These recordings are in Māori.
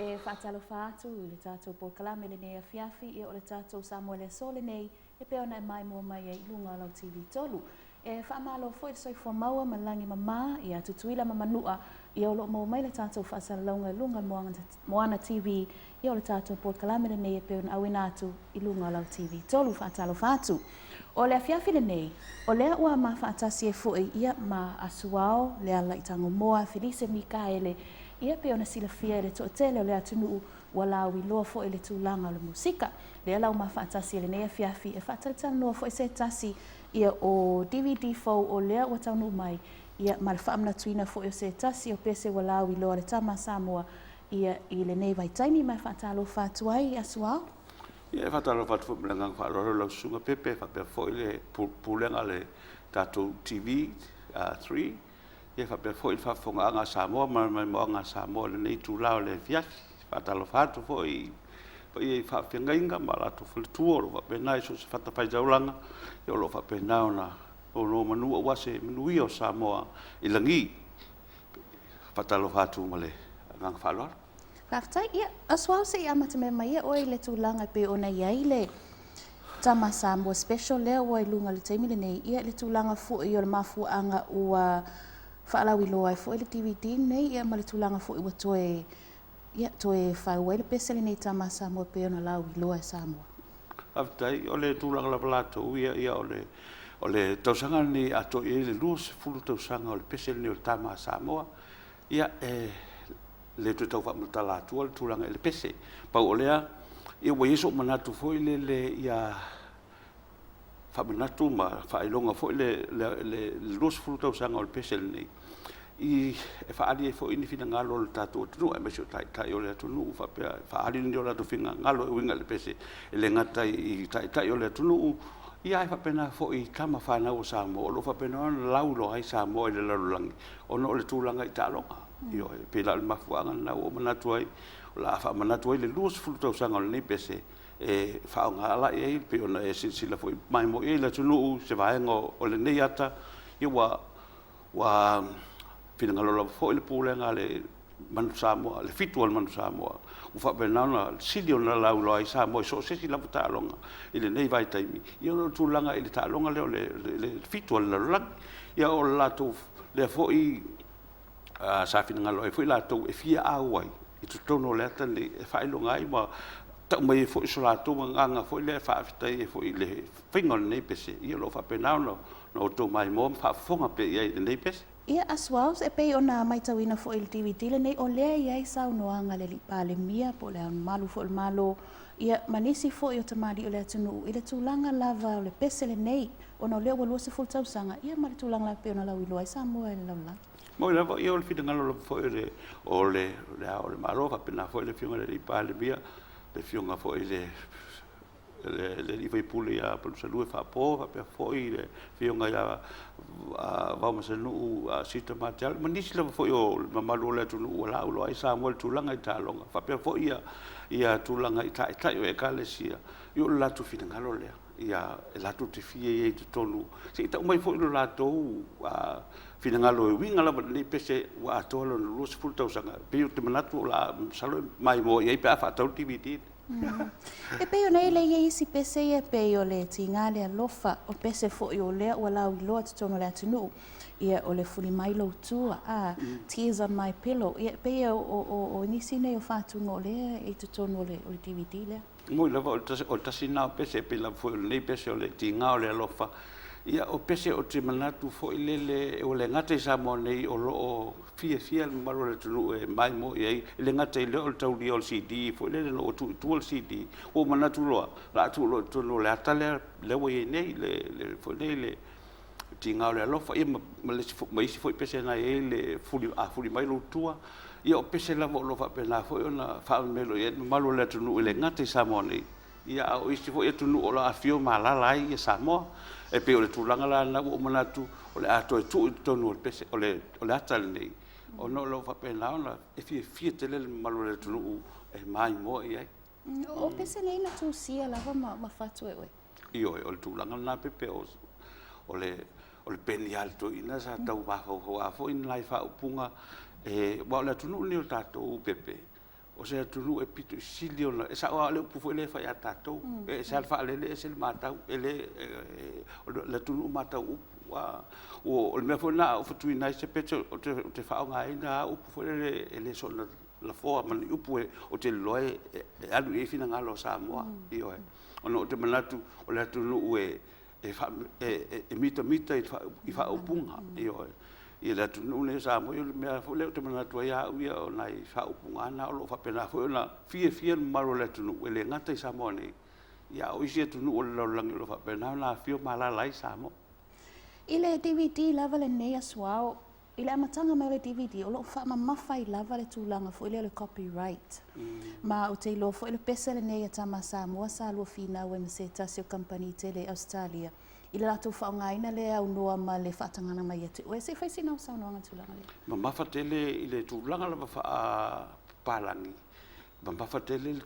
e whaatalo whaatu i le tātou polkalame le nei a fiafi i o le tātou Samoa le sole nei e pe ona e mai mua mai e ilunga lau TV tolu. E whaamalo fo i soifua maua malangi mama i a tutuila mamanua i o lo mau mai le tātou whaasalaunga i lunga Moana TV i o le tātou polkalame le nei e pe ona awina atu i lunga lau TV tolu whaatalo whaatu. O le afiafi le nei, o lea ua ma whaatasi e fui ia ma asuao le ala i tango moa Felise Mikaele ia pe ona silafia le toʻatele o le atunuu ua lauiloa foʻi le tulaga o le musika lea lau mafaatasi e lenei afiafi e faatalitanoa foʻi se tasi ia o DVD fou o lea ua taunuu mai ia ma le faamanatuina foʻi o se tasi o pese ua lauiloa le Tama Samoa ia i lenei vaitaimi mai faatalofa atu ai i asuao. Ia faatalofa atu foʻi ma le agaga faalolo laususuga pepe faapea foʻi le pulega le tatou TV3 ia whapea fwoi whafonga anga Samoa, mai mo anga Samoa le nei tūlao le fiaki, whatalo whātu fwoi, i whawhengainga ma lato whalitua, ro whapea nai so se whatawhai jaulanga, i olo whapea nao na o no manua wase manui o Samoa i langi, whatalo whātu ma le ngang whaloa. Whaftai, ia, aswao se i amata me mai ia oi le tūlanga pe ona iai le Tama Samoa special lea ua i lunga le taimile nei, ia le tūlanga fwoi o le mafua anga ua whaalau loa e fwoi le DVD nei ia ma le tūlanga fwoi ua toe whauai le pesele nei Tama Samoa pe ona lau i loa e Samoa. Aftai, o le tūlanga la palato ia o le tausanga ni ato i le lus fulu tausanga o le pesele ni o Tama Samoa ia le tu tau whamutala atua le tūlanga i le pese. Pau o lea, ia wa yeso manatu fwoi le ia whamanatu ma whailonga fo le lus fulu tausanga o le pesele nei. I whaali e fo ini whina ngalo le tātou atunu, e mesio tai o le atunu, whaali ni o le atu whina ngalo e winga le pese, e le ngata i tai o le atunu, ia e whapena fo i Tama whanau o Samoa, o lo whapena ona laulo ai Samoa i le larulangi, o no le tūlanga i tālonga. Io e pela le mafuanga na o manatu ai, o la wha manatu ai le lus fulu tausanga o le nei pese, e whaonga ala e ai, pe ona e sila fo i mai mo e le atunu, se vaenga o le nei ata, ia wa finangalola fo le pulenga le Manu Samoa, le fitu al Manu Samoa. U whapena na sili o na laulo ai Samoa, so sesi la putalonga, ile nei vai taimi. Ia no tūlanga ile talonga leo le fitu al lalang. Ia o lato le fo i sa finangalo e fo i lato e fia awai. I tutono le ata le whailonga ai ma tau mai fo i so lato nganga fo i le whaafitai e fo i le whingal nei pese. Ia lo whapena no tō mai mo whaafonga pe ia i nei pese. Ia aswaus e pei ona maitawina fo il DVD le nei o lea iai sau noanga le lipa le mia po le malu fo il malo ia manisi fo i o tamari o le atunu i le tūlanga lava o le pese le nei ona o lea walua se full tausanga ia ma le tūlanga la pe ona lau iloa i Samoa e le laula. Mo i lava ia o le whitangalo fo i le malo whapena fo i le fionga le lipa le mia le fionga fo i le i pule ia pelu salue whapo, whapea foi le fionga ia waumasanu sita matial. Manisi lava foi o mamalu le tunu ua laulo ai Samoa le tūlanga i tālonga. Whapea foi ia tūlanga i tai o e kālesia. Io le latu finangalo lea. Ia e latu te fie i te tonu. Se i tau mai foi lo latu finangalo e winga lava ni pese ua atoa lo lua se fulu tausanga. Peo te manatu o la salo mai mo i pe a whaatau TV. E peo nei le ia isi pese ia peo le tinga le alofa o pese fo i o lea ua lau iloa te tono le atunu ia o le fuli mai lo tua Tears on My Pillow ia peo o nisi nei o whātunga o lea i te tono o le DVD lea. Moi lava o tasi nao pese pe la fo nei pese o le tinga o le alofa ia o pese o te manatu fo i lele o le ngate Samoa nei o loo fia le maro le tunu e mai mo i le ngate i leo le tauri o le CD fo i lele no o tu o le CD o manatu loa la tu lo tunu le atale le wa i nei le fo nei le tinga o le alofa ia ma isi fo i pese na e le fuli mai lo tua ia o pese lava o lo whapena fo i ona whaamelo i maro le tunu i le ngate Samoa nei ia o isi fo i tunu o la afio malala ai i Samoa e pe o le tūlanga la na o manatu o le ato e tu tonu o le pese o le atale nei o no lo whapena ona e fia te lele malu le tunu e mai mo i ai. O pese nei na tu sia lava ma whatu e oi? Io o le tūlanga na pepe o le peni alto ina sa tau wahau hoa fo ina lai whaupunga e wa o le tunu ni o tātou pepe o se tunu e pitu sili ona e sa o le upu foi le fai atatou e sa fa le se le matau ele le tunu matau o le me foi na o fatu ina se peto o te fa nga ina upu foi le so la foa man upu o te loe alu e fina ngalo Samoa io e ono o te manatu o le tunu e mita i fa upunga io e la tunu ne Samoa io me foi le te manatu ia o nai fa upunga na o lo fa pena foi na fie maro le tunu le ngata i Samoa nei ia o isi tunu o lo langi lo fa pena na fio mala lai Samoa ile DVD lava le nei aswao ile amatanga mai le DVD o lo fa mafai lava le tulanga fo ile le copyright ma o te lo fo ile pesa le nei Tama Samoa sa lo fina we se tasi o company tele Australia ile la tu fa ngaina le au noa ma le fatanga na mai o se fa sina sa no tulanga le ma mafatele ile tulanga la fa palangi ma mafatele le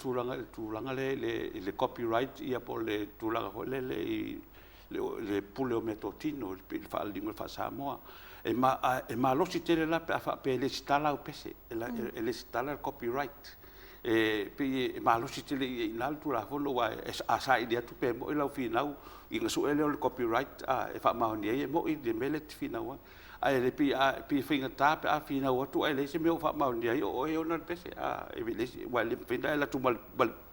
tulanga le copyright ia po le tulanga fo le pule o metotino il fa lingua fa Samoa e ma lo si tele la pe le stala o pese le stala copyright e pe ma lo si tele in alto la fono wa a sa idea tu pe mo la finau i nga su ele copyright e fa ma ni e mo i de melet finau a le pe finga tap a finau tu ele se me fa ma ni o e ona pese e le wa le finda la tu mal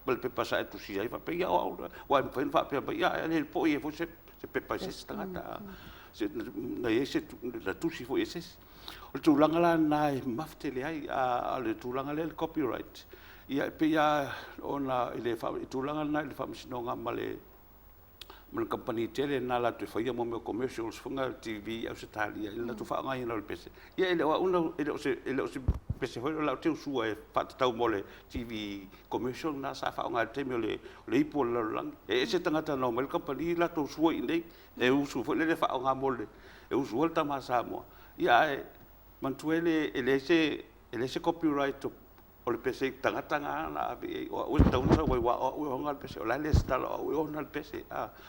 pe pasa tu si ai fa pe ya wa fa pe ya le po e fo se pe pasa stata se na ese la tusi fo ese o tulanga la na maftele ai a le tulanga le copyright ia pe ia ona ile fa tulanga na le fa msinonga male mon company tele na la tu fa ia mo commercials funga TV Australia la tu fa ngai na le pese ia ele wa una ele o se pese ho la tu su e fa tau mole TV commercial na sa fa ngai te le ipo la lang e se tangata no mel company la tu su i nei e usu fo le fa nga mole e usu volta ma Samoa ia e mantuele ele se copyright o le pese tangata na o tau sa o nga pese o la le stala o nga pese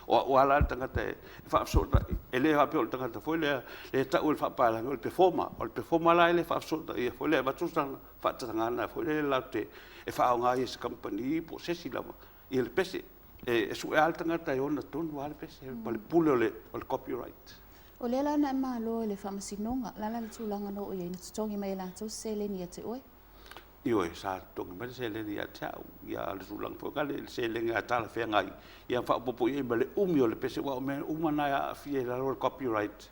o ala tangata fa so ele ha pe o tangata fo le ta o fa pa la o performa la ele fa so e fo le va tu fa tangana fo le la te e fa nga is company po se si la e le pese e su e alta ngata e ona tonu ale pese pale pule o le copyright o le la na malo le famasinonga la tulanga no o ye ni tongi mai la to sele ni te oi io sa tongi mai sele ni ata ia le sulang fo kale sele nga tala fe ngai ia fa popo e bale o le pese wa me umana ya fie la o copyright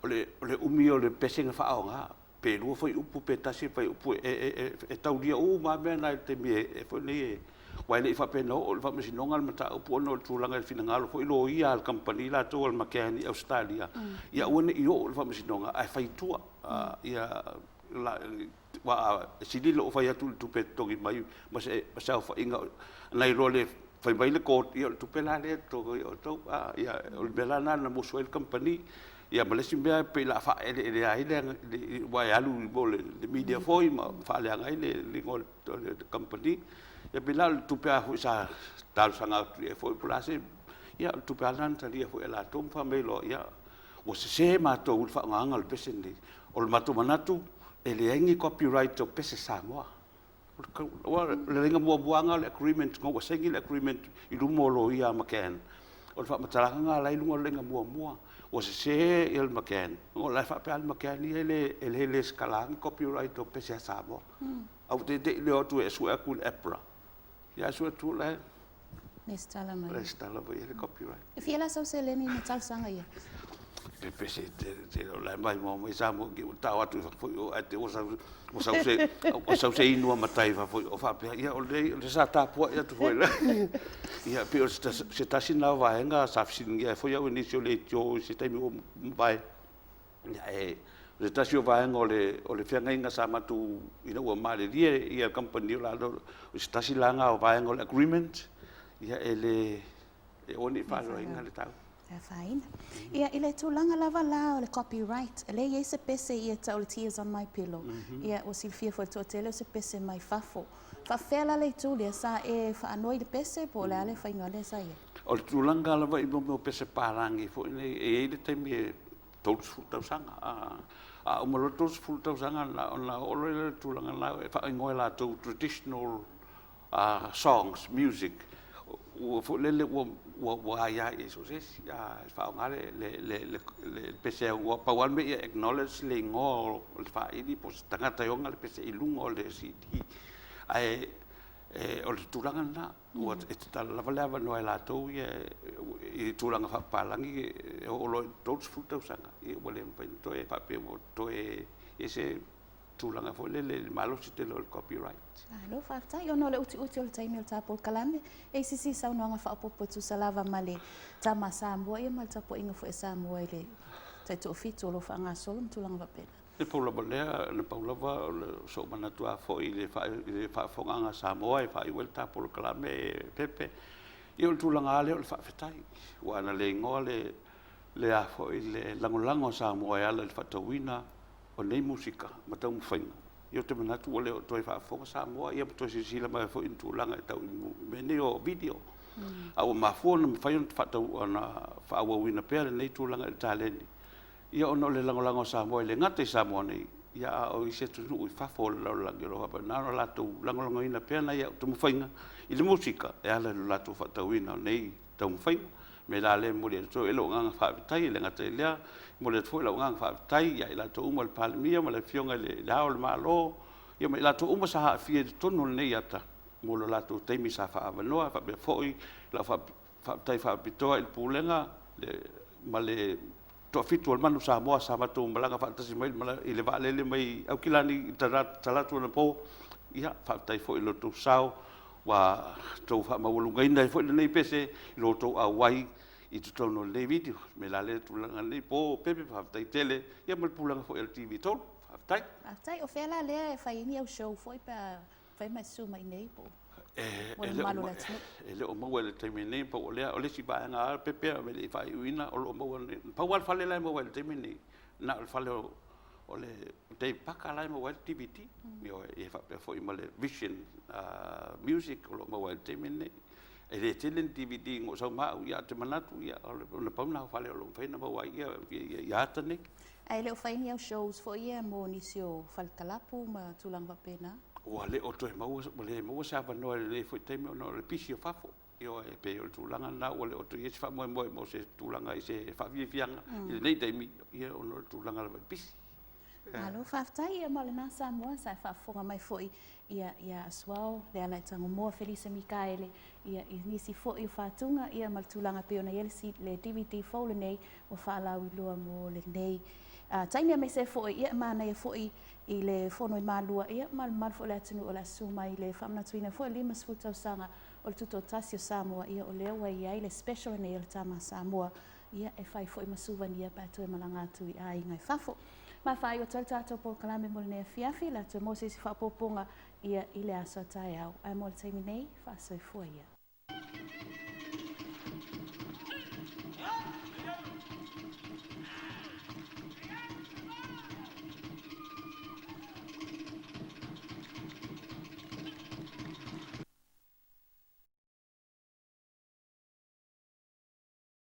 o le umi o le pese nga fa nga pe lu foi upu petasi foi upu e tau dia ma me na te mi e foi ni wa le fa pe no o fa mesi no ngal mata upu no tulanga fina ngalo foi lo ia al company la to al makani Australia ia one io fa mesi no ai fai tua ia la wa sili lo fa ya tu pe togi mai ma se fa inga nai role fai mai le ko ia tu pe la le to ia o belana na mo soil company ia malesi mea pe la fa ele ai le wa alu bole le media foi ma fa le ngai le ngol le company ia pe la tu pe a sa tal sanga foi plase ia tu pe alan tali foi la tom fa me lo ia o se ma to fa nganga le pesen ni o le matu manatu ele engi copyright o pese Samoa o le lenga mo buanga le agreement ngo sengi le agreement i lumo lo ia makan o fa matalanga lai lungo lenga mo o se el makan o la fa pe al makan ele skalang copyright o pese Samoa au te le o tu e su akul epra ya su tu le Nestala mai. Nestala vai ele copyright. If ela só se leni na tal sanga ia. Pese te la mai mo Samoa ki ta atu foi o ate o sa se inu matai va foi o fa ia o le sa ta po ia tu foi la. Ia pe o se ta sina va nga sa singa foi o inicio le tio se ta mi vai. Ia e le ta sio va nga o le fenga nga sa matu ina o male ia company la do se ta sila nga va nga o agreement ia ele e oni fa lo nga le tau. Fine. Ia ile tulanga lava la o le copyright. Ele ia se pese ia ta o le tears on my pillow. Ia o silfia fo to tele se pese mai fafo. Fa fela le tu le sa e fa anoi le pese po le ale fa inga le sa ia. O tulanga lava i mo pese parangi fo e le temi tautu fulutausanga. O malo tautu fulutausanga na olo le tulanga la e whaingoe la tau traditional songs, music. Ua fulele ua ia e so sesi. Whaongare le pese ua pauan me ia acknowledge le ingoa le whaini po tangata ionga le pese ilunga o le CD. O le tulanga na, ua e te tala lava leava noa e la tau i tulanga whapalangi o lo tautu fulutausanga. Ua le mpaini toe whape mo toe e se tulanga fo le malo si te lo le copyright. Alo, whaatai, ono le uti o le taimi o le tapo kalame, e sisi saunoanga whaapopo tu salava ma le Tama Samoa, ia ma le tapo inga fo e Samoa i le taitu o fitu o lo whaanga solo ma tulanga wapena. Le paulava lea, le paulava so manatua fo i le whaafonganga Samoa e whai wel tapo le kalame e pepe. Ia le tulanga ale o le whaafetai, ua ana le ingoa le a fo i le langolango Samoa e ala le whatauina o nei musika, matau mwhainga. Ia te manatu o leo toi whaafonga Samoa, ia toi sisila mai fo in tulanga e tau me ne o video. Au mafua na mwhaion whatau ana whaawawina pēr nei tulanga e tāleni. Ia ono le langolango Samoa i le ngata i Samoa nei, ia o i se tunu i whafo le laulangi roha pa nāno lātou langolango ina pēr na ia tau mwhainga i le musika e ala le lātou whatauina nei tau mwhainga. Me la le mo le to elo nga whaapitai le ngata lea mo le foi la nga whaapitai ia ila to uma le palemia mo le fionga le lao le malo ia me la to uma sa fie tonu nei ata mo lo la to taimi sa whaavanoa fa be foi la whaapitai whaapitoa il pulenga le ma le to fitu al manu sa moa sa matu malanga whaatasi mai i le vaalele mai au kilani talatu na po ia whaapitai foi lo to sao wa tau whaamawalungaina e fwoi nei pese i lo tau awai i tu tau no le video me la le tulanga nei po pepe whaafitai tele ia malpulanga fwoi al TV tolu whaafitai. Whaafitai o whela lea e whaini au show fwoi pa whai mai suma i nei po. Ele o maua le taimi nei po o lea o le si baanga a pepe a me le whai uina o lo maua nei paual whale lai maua le taimi nei na o whale o le te paka lai mo wal TVT yo e fa pe foi male vision music o mo wal te mene e le telen TVT ngo so ma ya te manatu ya o le pauna fale o lo faina mo wa ya tane ai le faina o shows fo ia mo nisio fal kalapu ma tulang va pena o le o to mo sa va no le foi te no le pisio fafo yo e pe o tulanga na o le o to yes fa mo se tulanga i se fa vianga i nei te mi ia o no tulanga le pisi. Alo, whaafitai ia male nā Samoa, sai whaafonga mai fwoi ia aswao, lea lai tango moa Felise Mikaele, ia nisi fwoi o whaatunga, ia maltulanga peo na yelsi le DVD fwole nei, o whaalau i lua mo le nei. Taimia me se fwoi, ia mana ia fwoi i le whono i mālua, ia mal fwoi le atunu o la suma i le whamnatuina fwoi lima sfutau sanga o le tuto tasio Samoa, ia o leo wa ia i le special nei o le Tama Samoa, ia e whai fwoi masuvani ia pātu e malangatu i a ingai whafo. Ma whai o tau tātou po kalame mo le nea fiafi, la tu mo se si whapoponga ia i le aso tai au. Ai mo le taimi nei, whaasoi fua ia.